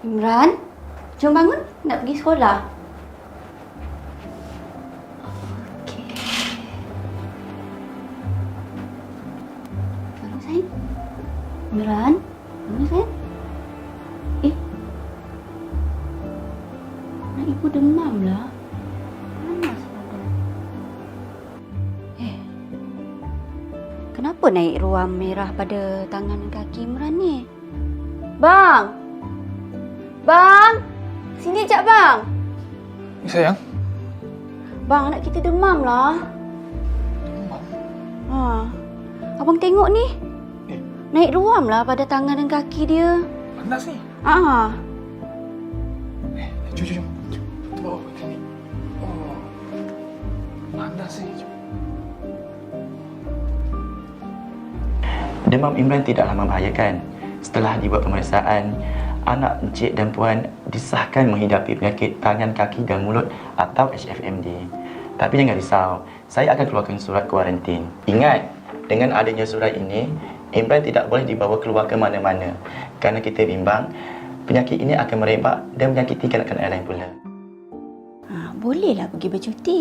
Imran, jom bangun. Nak pergi sekolah. Okey. Bangun, sayang. Imran, bangun, sayang. Anak ibu demam lah. Panas badan. Kenapa naik ruam merah pada tangan dan kaki Imran ni? Bang! Bang! Sini sekejap, bang. Sayang. Bang, anak kita demam lah. Abang tengok ni. Naik ruam lah pada tangan dan kaki dia. Panas ni. Jom. Bawa ke sini. Oh. Panas ni. Demam Imran tidaklah membahayakan. Setelah dibuat pemeriksaan, anak encik dan puan disahkan menghidapi penyakit tangan, kaki dan mulut atau HFMD. Tapi jangan risau, saya akan keluarkan surat kuarantin. Ingat, dengan adanya surat ini, Imran tidak boleh dibawa keluar ke mana-mana kerana kita bimbang penyakit ini akan merebak dan menyakiti kanak-kanak lain pula. Bolehlah pergi bercuti.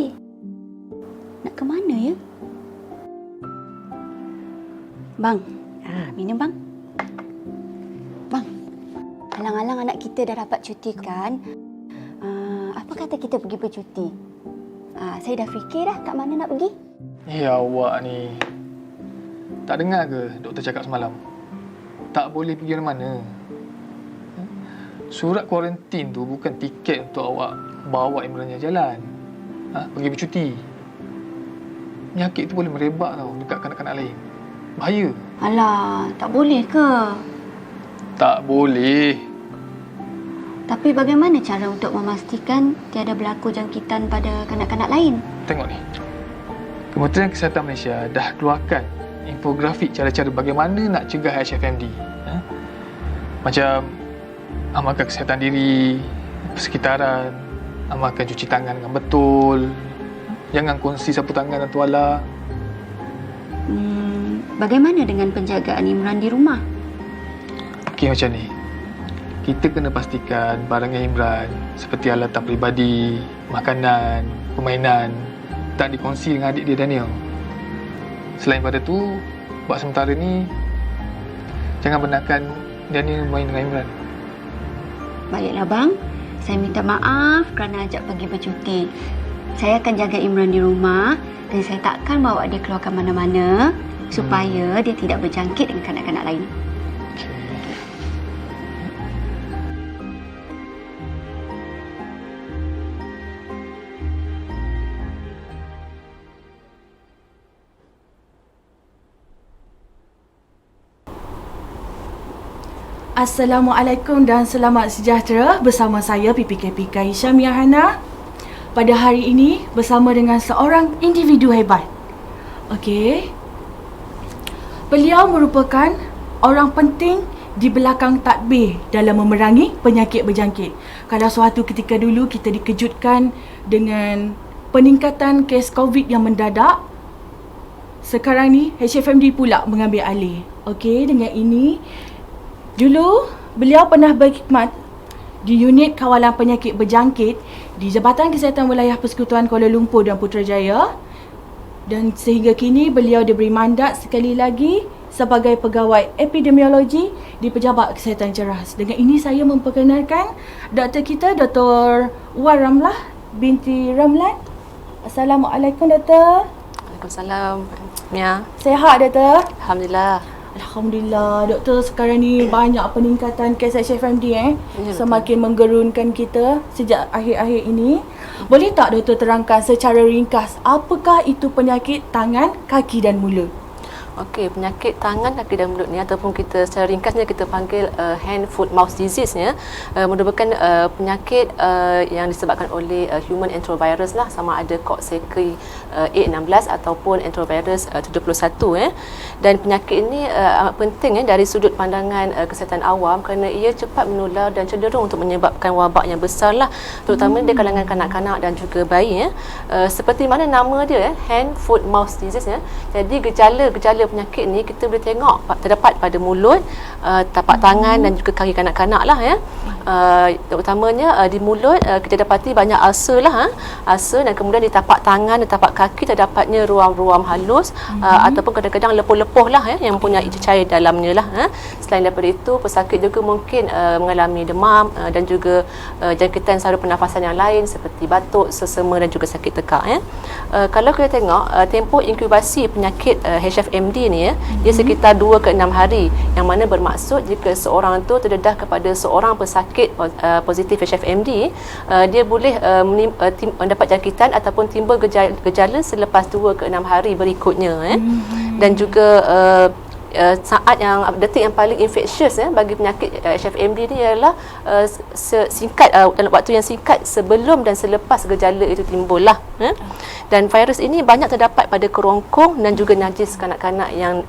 Nak ke mana ya? Bang, minum bang. Bang, alang-alang anak kita dah dapat cuti kan? Apa kata kita pergi bercuti? Saya dah fikir dah kat mana nak pergi. Ya awak ni. Tak dengar ke doktor cakap semalam? Tak boleh pergi mana-mana. Surat kuarantin tu bukan tiket untuk awak bawa Imran jalan. Pergi bercuti. Penyakit tu boleh merebak tau dekat kanak-kanak lain. Bahaya. Alah, tak boleh ke? Tak boleh. Tapi bagaimana cara untuk memastikan tiada berlaku jangkitan pada kanak-kanak lain? Tengok ni. Kementerian Kesihatan Malaysia dah keluarkan infografik cara-cara bagaimana nak cegah HFMD. Macam amalkan kesihatan diri, persekitaran, amalkan cuci tangan dengan betul, jangan kongsi sapu tangan dan tuala. Bagaimana dengan penjagaan Imran di rumah? Okey, macam ni. Kita kena pastikan barangan Imran seperti alatan peribadi, makanan, permainan tak dikongsi dengan adik dia Daniel. Selain pada tu, buat sementara ni jangan benarkan Daniel main dengan Imran. Baiklah bang, saya minta maaf kerana ajak pergi bercuti. Saya akan jaga Imran di rumah dan saya takkan bawa dia keluar ke mana-mana supaya dia tidak berjangkit dengan kanak-kanak lain. Assalamualaikum dan selamat sejahtera bersama saya PPKPK Syamiah Hana. Pada hari ini bersama dengan seorang individu hebat. Okey. Beliau merupakan orang penting di belakang tadbir dalam memerangi penyakit berjangkit. Kalau suatu ketika dulu kita dikejutkan dengan peningkatan kes COVID yang mendadak, sekarang ni HFMD pula mengambil alih. Okey, dengan ini dulu, beliau pernah berkhidmat di unit kawalan penyakit berjangkit di Jabatan Kesihatan Wilayah Persekutuan Kuala Lumpur dan Putrajaya, dan sehingga kini beliau diberi mandat sekali lagi sebagai pegawai epidemiologi di Pejabat Kesihatan Ceras. Dengan ini saya memperkenalkan doktor kita, Dr. Wan Ramlah binti Ramlan. Assalamualaikum, Doktor. Waalaikumsalam. Mia. Sihat, Doktor? Alhamdulillah. Alhamdulillah, doktor, sekarang ni banyak peningkatan kes HFMD semakin menggerunkan kita sejak akhir-akhir ini. Boleh tak doktor terangkan secara ringkas apakah itu penyakit tangan, kaki dan mulut? Okey, penyakit tangan, kaki dan mulut ni ataupun kita secara ringkasnya kita panggil hand, foot, mouth disease ni merupakan penyakit yang disebabkan oleh human enterovirus lah, sama ada Coxsackie A16 ataupun enterovirus 71 Dan penyakit ini amat penting dari sudut pandangan kesihatan awam kerana ia cepat menular dan cenderung untuk menyebabkan wabak yang besar lah, terutama di kalangan kanak-kanak dan juga bayi. Seperti mana nama dia, hand, foot, mouth disease Jadi gejala gejala penyakit ni kita boleh tengok terdapat pada mulut, tapak tangan dan juga kaki kanak-kanak lah ya. Utamanya di mulut kita dapati banyak ulcer lah, ulcer, dan kemudian di tapak tangan dan tapak kaki terdapatnya ruam-ruam halus ataupun kadang-kadang lepuh-lepuh lah ya, yang mempunyai cair dalamnya lah. Selain daripada itu, pesakit juga mungkin mengalami demam dan juga jangkitan saluran pernafasan yang lain seperti batuk, sesama dan juga sakit tekak ya. Kalau kita tengok tempoh inkubasi penyakit HFMD ni ya, dia sekitar 2 ke 6 hari, yang mana bermaksud jika seorang tu terdedah kepada seorang pesakit positif HFMD, dia boleh mendapat jangkitan ataupun timbul gejala selepas 2 ke 6 hari berikutnya dan juga saat yang detik yang paling infectious bagi penyakit HFMD ni ialah singkat dalam waktu yang singkat sebelum dan selepas gejala itu timbul lah. Dan virus ini banyak terdapat pada kerongkong dan juga najis kanak-kanak yang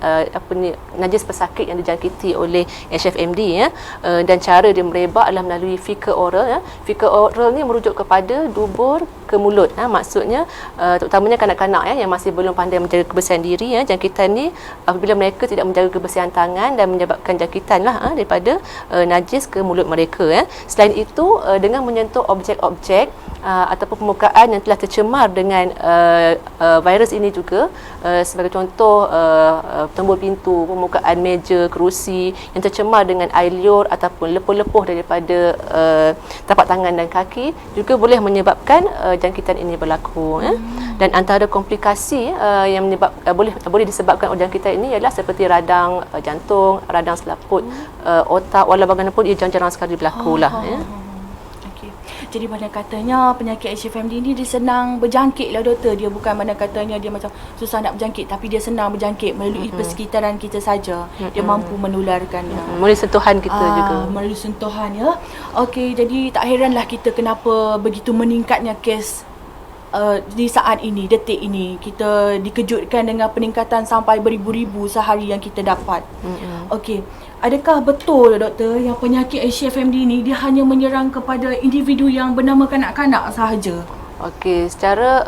najis pesakit yang dijangkiti oleh HFMD dan cara dia merebak adalah melalui fecal oral. Fecal oral ni merujuk kepada dubur ke mulut. Maksudnya terutamanya kanak-kanak yang masih belum pandai menjaga kebersihan diri, jangkitan ni apabila mereka tidak menjaga kebersihan tangan dan menyebabkan jangkitan lah daripada najis ke mulut mereka. Selain itu, dengan menyentuh objek-objek ataupun permukaan yang telah tercemar dengan virus ini juga, sebagai contoh tombol pintu, permukaan meja, kerusi yang tercemar dengan air liur ataupun lepuh-lepuh daripada tapak tangan dan kaki juga boleh menyebabkan jangkitan ini berlaku. Dan antara komplikasi yang boleh disebabkan oleh jangkitan ini ialah seperti radang jantung, radang selaput otak, walau bagaimanapun ia jarang sekali berlaku lah. Okey. Jadi mana katanya penyakit HFMD ni dia senang berjangkit lah doktor. Dia bukan mana katanya dia macam susah nak berjangkit, tapi dia senang berjangkit melalui persekitaran kita saja. Dia mampu menularkannya. Melalui sentuhan kita juga. Melalui sentuhan ya. Okey, jadi tak heranlah kita kenapa begitu meningkatnya kes di saat ini, detik ini. Kita dikejutkan dengan peningkatan sampai beribu-ribu sehari yang kita dapat. Okey, adakah betul doktor yang penyakit HFMD ni dia hanya menyerang kepada individu yang bernama kanak-kanak sahaja? Okey, secara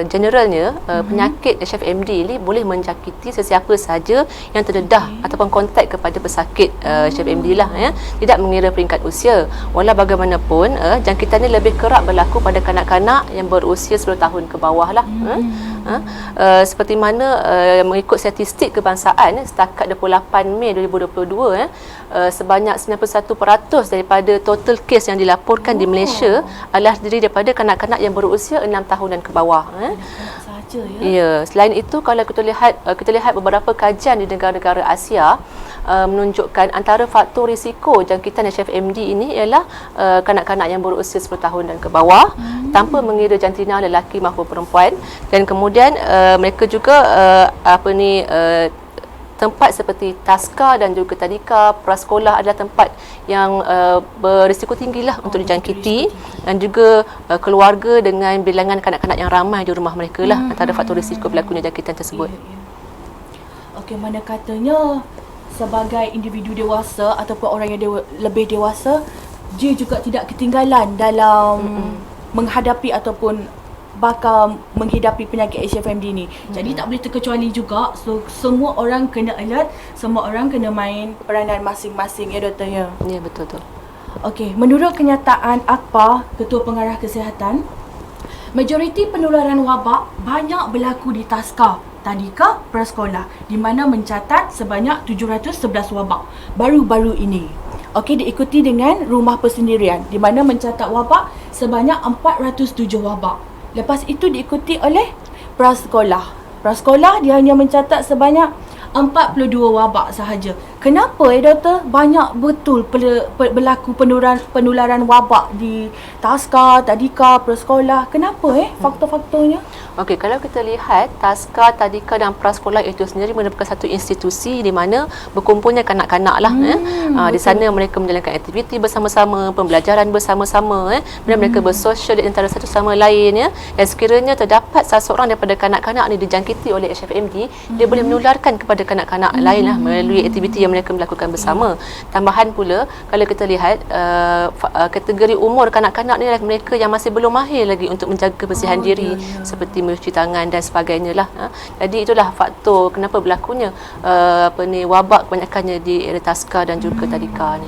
generalnya penyakit HFMD ni boleh menjangkiti sesiapa sahaja yang terdedah ataupun kontak kepada pesakit HFMD lah tidak mengira peringkat usia. Walau bagaimanapun jangkitannya lebih kerap berlaku pada kanak-kanak yang berusia 10 tahun ke bawah lah. Seperti mana mengikut statistik kebangsaan setakat 28 Mei 2022 sebanyak 91% daripada total kes yang dilaporkan di Malaysia adalah terdiri daripada kanak-kanak yang berusia 6 tahun dan ke bawah. Saja ya. Ya, selain itu kalau kita lihat beberapa kajian di negara-negara Asia menunjukkan antara faktor risiko jangkitan HFMD ini ialah kanak-kanak yang berusia 10 tahun dan ke bawah tanpa mengira jantina lelaki maupun perempuan, dan kemudian mereka juga tempat seperti taska dan juga tadika prasekolah adalah tempat yang berisiko tinggilah untuk dijangkiti, dan juga keluarga dengan bilangan kanak-kanak yang ramai di rumah mereka lah antara faktor risiko berlakunya jangkitan tersebut. Okey, mana katanya sebagai individu dewasa ataupun orang yang lebih dewasa, dia juga tidak ketinggalan dalam menghadapi ataupun bakal menghidapi penyakit HFMD ni. Jadi tak boleh terkecuali juga. So semua orang kena alert, semua orang kena main peranan masing-masing ya doktor ya. Ya, betul tu. Okey, menurut kenyataan AKPA, Ketua Pengarah Kesihatan, majoriti penularan wabak banyak berlaku di taska, tadika, prasekolah, di mana mencatat sebanyak 711 wabak baru-baru ini. Okey, diikuti dengan rumah persendirian di mana mencatat wabak sebanyak 407 wabak. Lepas itu diikuti oleh prasekolah. Prasekolah dia hanya mencatat sebanyak 42 wabak sahaja. Kenapa doktor banyak betul berlaku penularan wabak di taska, tadika, prasekolah? Kenapa faktor-faktornya? Okey, kalau kita lihat taska, tadika dan prasekolah itu sendiri merupakan satu institusi di mana berkumpulnya kanak-kanak lah. Di sana mereka menjalankan aktiviti bersama-sama, pembelajaran bersama-sama, dan mereka bersosial di antara satu sama lain. Dan sekiranya terdapat salah seorang daripada kanak-kanak ni dijangkiti oleh HFMD, dia boleh menularkan kepada kanak-kanak lain lah melalui aktiviti yang dan mereka melakukan bersama. Tambahan pula, kalau kita lihat kategori umur kanak-kanak ni adalah mereka yang masih belum mahir lagi untuk menjaga kebersihan diri, seperti mencuci tangan dan sebagainya lah. Jadi itulah faktor kenapa berlakunya wabak kebanyakannya di area Taska dan juga tadika ni.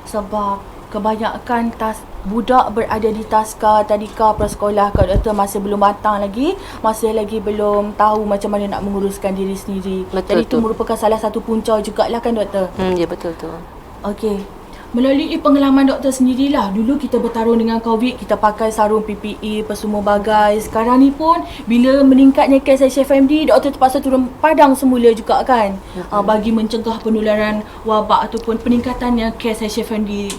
Sebab kebanyakan budak berada di Taska, tadika, prasekolah kalau doktor masih belum matang lagi, masih lagi belum tahu macam mana nak menguruskan diri sendiri. Betul, Jadi itu merupakan salah satu punca jugalah kan doktor. Ya betul tu. Okey. Melalui pengalaman doktor sendirilah, dulu kita bertarung dengan COVID, kita pakai sarung PPE, semua bagai. Sekarang ni pun bila meningkatnya kes HFMD, doktor terpaksa turun padang semula juga kan, bagi mencegah penularan wabak ataupun peningkatannya kes HFMD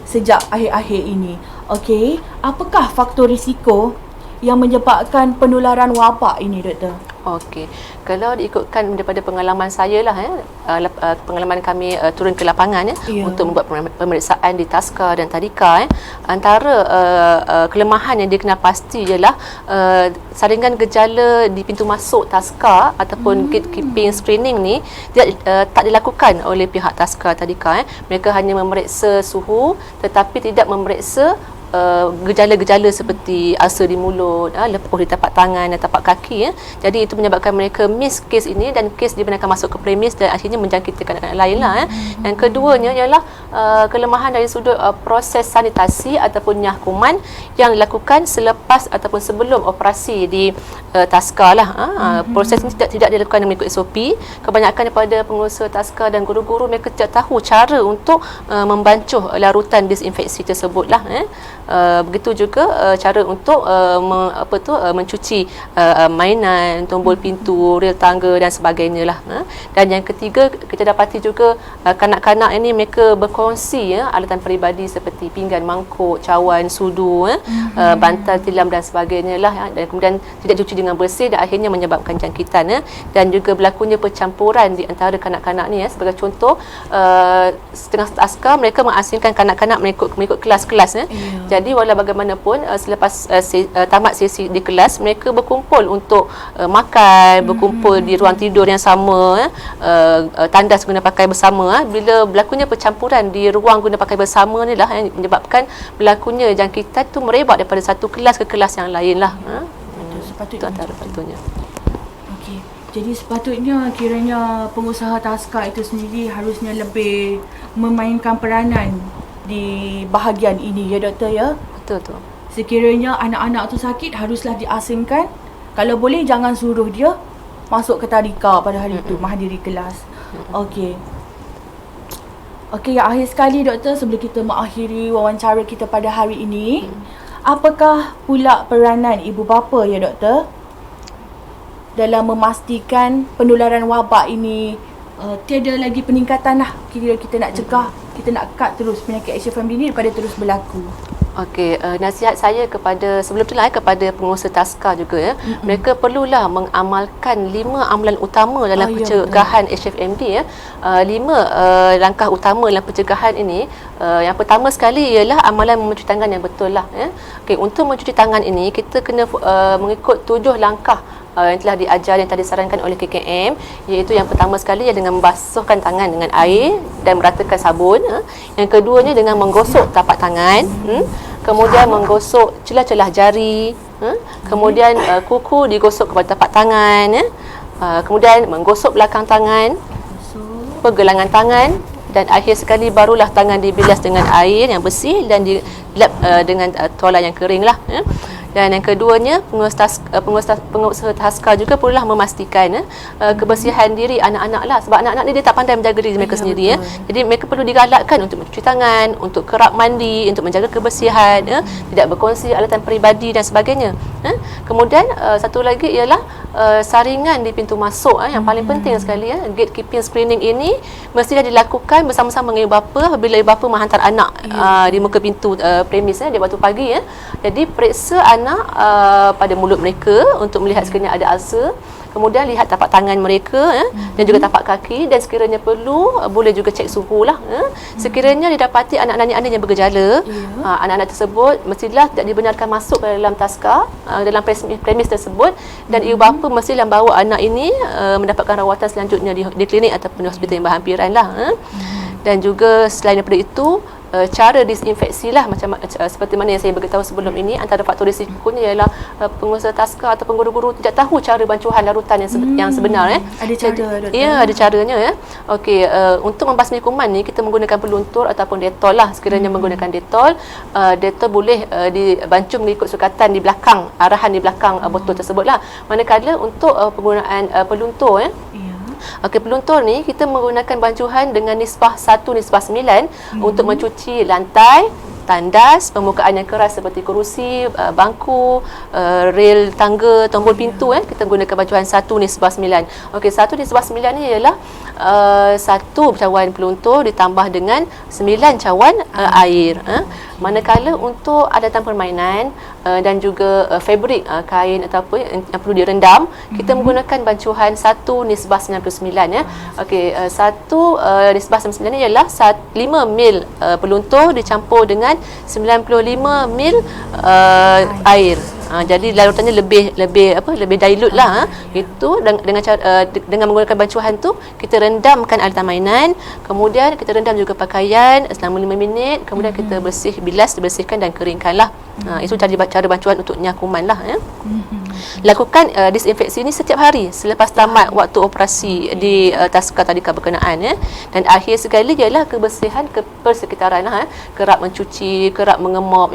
sejak akhir-akhir ini. Okey, apakah faktor risiko yang menyebabkan penularan wabak ini doktor? Okey, kalau diikutkan daripada pengalaman saya lah, pengalaman kami turun ke lapangan untuk membuat pemeriksaan di Taska dan tadika, antara kelemahan yang dikenal pasti ialah saringan gejala di pintu masuk Taska ataupun gatekeeping screening ni tak dilakukan oleh pihak Taska tadika. Mereka hanya memeriksa suhu tetapi tidak memeriksa gejala-gejala seperti ulcer di mulut, lepuh di tapak tangan dan tapak kaki. Jadi itu menyebabkan mereka miss kes ini dan kes dibenarkan masuk ke premis dan akhirnya menjangkiti kanak-kanak lain lah. Yang keduanya ialah kelemahan dari sudut proses sanitasi ataupun nyahkuman yang dilakukan selepas ataupun sebelum operasi di Taska lah. Proses ini tidak dilakukan mengikut SOP. Kebanyakan daripada pengusaha Taska dan guru-guru mereka tidak tahu cara untuk membancuh larutan disinfeksi tersebut lah. Begitu juga cara untuk mencuci mainan, tombol pintu, rel tangga dan sebagainya lah. Dan yang ketiga, kita dapati juga kanak-kanak ini mereka berkongsi alatan peribadi seperti pinggan, mangkuk, cawan, sudu, bantal, tilam dan sebagainya lah. Dan kemudian tidak dicuci dengan bersih dan akhirnya menyebabkan jangkitan. Dan juga berlakunya percampuran di antara kanak-kanak ni. Sebagai contoh, setengah Taska mereka mengasingkan kanak-kanak mengikut kelas-kelas. Jadi walau bagaimanapun selepas tamat sesi di kelas, mereka berkumpul untuk makan, berkumpul di ruang tidur yang sama, tandas guna pakai bersama. Bila berlakunya percampuran di ruang guna pakai bersama ni lah yang menyebabkan berlakunya jangkitan tu merebak daripada satu kelas ke kelas yang lain lah. Itu antara faktornya. Okey. Jadi sepatutnya kiranya pengusaha Taska itu sendiri harusnya lebih memainkan peranan di bahagian ini ya doktor ya. Betul tu. Sekiranya anak-anak tu sakit haruslah diasingkan. Kalau boleh jangan suruh dia masuk ke tadika pada hari itu, menghadiri kelas. Okey. Okey, yang akhir sekali doktor, sebelum kita mengakhiri wawancara kita pada hari ini, apakah pula peranan ibu bapa ya doktor dalam memastikan penularan wabak ini tiada lagi peningkatan lah. Kira kita nak cegah, kita nak cut terus penyakit HFMD ni daripada terus berlaku. Okey, nasihat saya kepada sebelum tu lah kepada pengusaha Taska juga ya. Mereka perlulah mengamalkan 5 amalan utama dalam pencegahan HFMD ya. 5 langkah utama dalam pencegahan ini. Yang pertama sekali ialah amalan mencuci tangan yang betul lah ya. Okey, untuk mencuci tangan ini kita kena mengikut 7 langkah yang telah diajar yang tadi disarankan oleh KKM, iaitu yang pertama sekali yang dengan membasuhkan tangan dengan air dan meratakan sabun. Yang keduanya dengan menggosok tapak tangan, kemudian menggosok celah-celah jari, kemudian kuku digosok kepada tapak tangan, kemudian menggosok belakang tangan, pergelangan tangan, dan akhir sekali barulah tangan dibilas dengan air yang bersih dan dilap dengan tualan yang kering lah. Dan yang keduanya, pengusaha Taska juga perlulah memastikan kebersihan diri anak-anak lah. Sebab anak-anak ni dia tak pandai menjaga diri mereka sendiri ya. Jadi mereka perlu digalakkan untuk mencuci tangan, untuk kerap mandi, untuk menjaga kebersihan, tidak berkongsi alatan peribadi dan sebagainya. Kemudian satu lagi ialah saringan di pintu masuk yang paling penting sekali ya. Gatekeeping screening ini mestilah dilakukan bersama-sama dengan ibu bapa apabila ibu bapa menghantar anak di muka pintu premis di waktu pagi ya. Jadi periksa anak pada mulut mereka untuk melihat sekiranya ada ulcer. kemudian lihat tapak tangan mereka dan juga tapak kaki, dan sekiranya perlu boleh juga cek suhu lah. Sekiranya didapati anak-anak anda yang bergejala, anak-anak tersebut mestilah tidak dibenarkan masuk ke dalam taska, dalam premis tersebut, dan ibu bapa mestilah bawa anak ini mendapatkan rawatan selanjutnya di klinik ataupun di hospital yang berhampiran lah. Dan juga selain daripada itu, cara disinfeksi lah, macam seperti mana yang saya beritahu sebelum ini, antara faktor risikonya ialah pengusaha taska atau guru-guru tidak tahu cara bancuhan larutan yang sebenar. Ada cara, doktor? Ya, ada caranya. Okey, untuk membasmi kuman ni kita menggunakan peluntur ataupun detol lah. Sekiranya menggunakan detol, detol boleh dibancung mengikut sukatan di belakang, arahan di belakang botol tersebut lah. Manakala untuk penggunaan peluntur, okey, peluntur ni kita menggunakan bancuhan dengan nisbah 1:9 untuk mencuci lantai, tandas, permukaan yang keras seperti kerusi, bangku, rel tangga, tombol pintu. Kita gunakan bancuhan 1:9. Okey, 1:9 ni ialah 1 cawan peluntur ditambah dengan 9 cawan air. Manakala untuk alatan permainan dan juga fabrik, kain ataupun yang perlu direndam, kita menggunakan bancuhan 1:99. Okey, 1:99 ni ialah 5 mil peluntur dicampur dengan 95 mil air. Jadi larutannya lebih dilute lah. Itu dengan menggunakan bancuhan tu kita rendamkan alatan mainan, kemudian kita rendam juga pakaian selama 5 minit, kemudian kita dibersihkan dan keringkanlah. Itu cara bancuhan untuk nyakuman lah. Lakukan disinfeksi ni setiap hari selepas tamat waktu operasi di taska tadika berkenaan. Dan akhir sekali ialah kebersihan persekitaran lah. Kerap mencuci, kerap mengemop,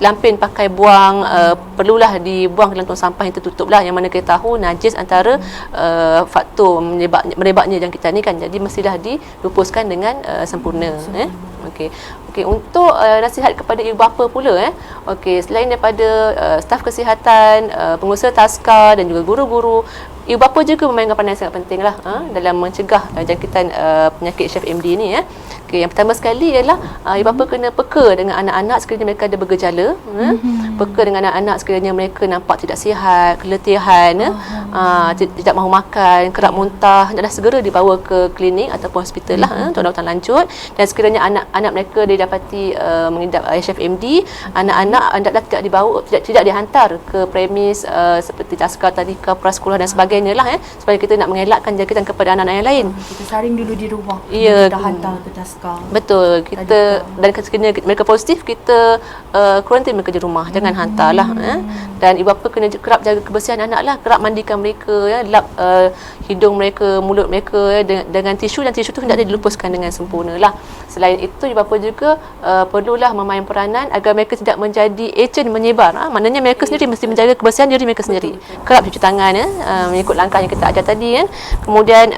lampin pakai buang, perlulah dibuang ke dalam tong sampah yang tertutup lah, yang mana kita tahu najis antara faktor merebaknya jangkitan ni kan. Jadi mestilah dilupuskan dengan sempurna. Okey, untuk nasihat kepada ibu bapa pula, okey, selain daripada staf kesihatan, pengusaha taska dan juga guru-guru, ibu bapa juga memainkan peranan yang sangat penting lah dalam mencegah jangkitan penyakit HFMD ni. Okey, yang pertama sekali ialah ibu bapa kena peka dengan anak-anak sekiranya mereka ada bergejala, peka dengan anak-anak sekiranya mereka nampak tidak sihat, keletihan, tidak mahu makan, kerap muntah, hendaklah segera dibawa ke klinik ataupun hospital lah untuk rawatan lanjut. Dan sekiranya anak-anak mereka didapati mengidap HFMD, anak-anak hendaklah tidak dihantar ke premis seperti taska, tadika, prasekolah dan sebagainya lah, supaya kita nak mengelakkan jangkitan kepada anak-anak yang lain. Kita saring dulu di rumah, Ya, kita hantar ke taska. Betul, kita dan sekiranya mereka positif, kita kuarantin mereka di rumah, jangan hantarlah. Dan ibu bapa kena kerap jaga kebersihan anak lah, kerap mandikan mereka, lap hidung mereka, mulut mereka dengan tisu, dan tisu tu hendaknya dilupuskan dengan sempurna lah. Selain itu, ibu bapa juga perlulah memain peranan agar mereka tidak menjadi ejen menyebar. Maknanya mereka sendiri mesti menjaga kebersihan diri mereka sendiri. Kerap cuci tangan, mengikut langkah yang kita ajar tadi. Kemudian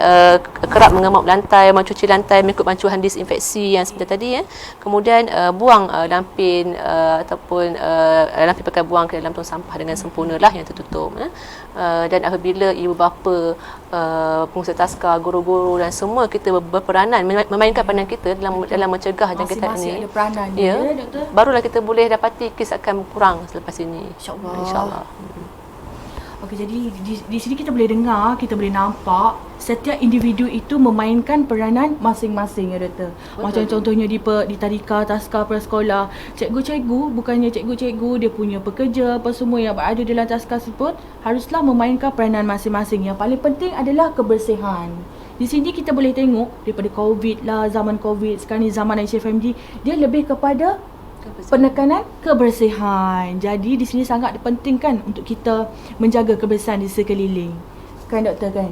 kerap mengemop lantai, mencuci lantai mengikut bancuhan disinfeksi yang sebentar tadi. Kemudian buang lampin ataupun lampin pakai buang ke dalam tong sampah dengan sempurna lah, yang tertutup. Dan apabila ibu bapa, pengusaha taska, guru-guru dan semua kita berperanan memainkan peranan kita dalam mencegah jangkitan Masing-masing ini, ada peranan doktor. barulah kita boleh dapati kes akan berkurang selepas ini, InsyaAllah. Okey, jadi di sini kita boleh dengar, kita boleh nampak setiap individu itu memainkan peranan masing-masing, ya doktor. Macam contohnya di tadika, taska, prasekolah, cikgu-cikgu, bukannya cikgu-cikgu dia punya pekerja apa semua yang berada dalam taska tersebut haruslah memainkan peranan masing-masing. Yang paling penting adalah kebersihan. Di sini kita boleh tengok daripada COVID lah, zaman COVID, sekarang ni zaman HFMD, dia lebih kepada penekanan kebersihan. Jadi di sini sangat dipentingkan untuk kita menjaga kebersihan di sekeliling. Kan doktor kan?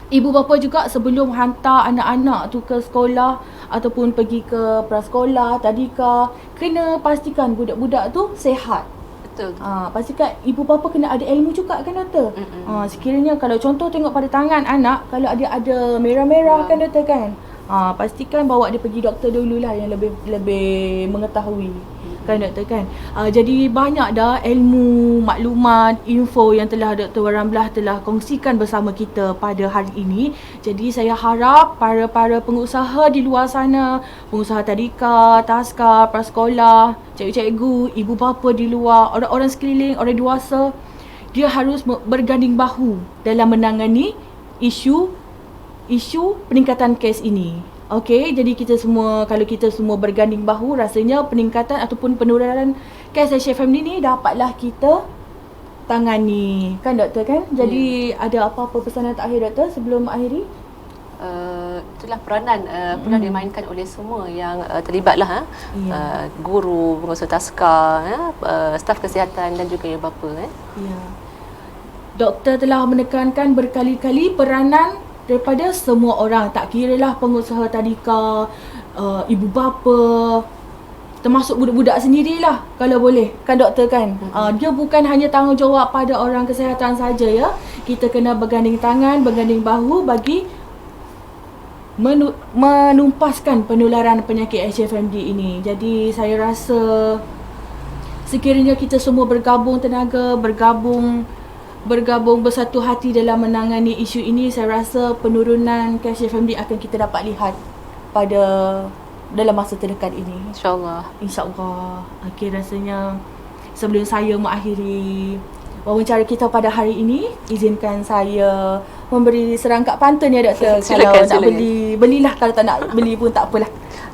Ibu bapa juga sebelum hantar anak-anak tu ke sekolah ataupun pergi ke prasekolah, tadika, kena pastikan budak-budak tu sihat. Betul. Pastikan ibu bapa kena ada ilmu juga kan doktor. Sekiranya kalau contoh tengok pada tangan anak, kalau ada merah-merah kan doktor kan. Pastikan bawa dia pergi doktor dululah yang lebih mengetahui. Kan doktor kan. Jadi banyak dah ilmu, maklumat, info yang telah Dr. Ramlah telah kongsikan bersama kita pada hari ini. Jadi saya harap para pengusaha di luar sana, pengusaha tadika, taska, prasekolah, cikgu-cikgu, ibu bapa di luar, orang-orang sekeliling, orang dewasa, dia harus berganding bahu dalam menangani isu peningkatan kes ini. Okey, jadi kalau kita semua berganding bahu, rasanya peningkatan ataupun penularan kes HFMD ni dapatlah kita tangani. Kan doktor kan? Jadi ada apa-apa pesanan terakhir doktor sebelum akhiri? Itulah peranan pernah dimainkan oleh semua yang terlibatlah guru, pengurusan taska, staf kesihatan dan juga ibu bapa. Ya. Doktor telah menekankan berkali-kali peranan daripada semua orang, tak kiralah pengusaha tadika, ibu bapa, termasuk budak-budak sendirilah kalau boleh. Kan doktor kan? Dia bukan hanya tanggungjawab pada orang kesihatan saja ya. Kita kena berganding tangan, berganding bahu bagi menumpaskan penularan penyakit HFMD ini. Jadi saya rasa sekiranya kita semua bergabung tenaga, bergabung bersatu hati dalam menangani isu ini, saya rasa penurunan kes HFMD akan kita dapat lihat dalam masa terdekat ini. InsyaAllah. InsyaAllah. Okey, rasanya sebelum saya mengakhiri wawancara kita pada hari ini, izinkan saya memberi serangkap pantun ya doktor. Kalau nak beli, belilah. Kalau tak nak beli pun tak apalah.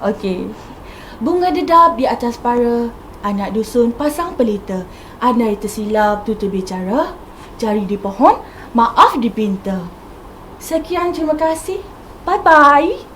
Okey. Bunga dedap di atas para, anak dusun pasang pelita, andai tersilap tutur bicara, jari di pohon, maaf dipinta. Sekian, terima kasih. Bye-bye.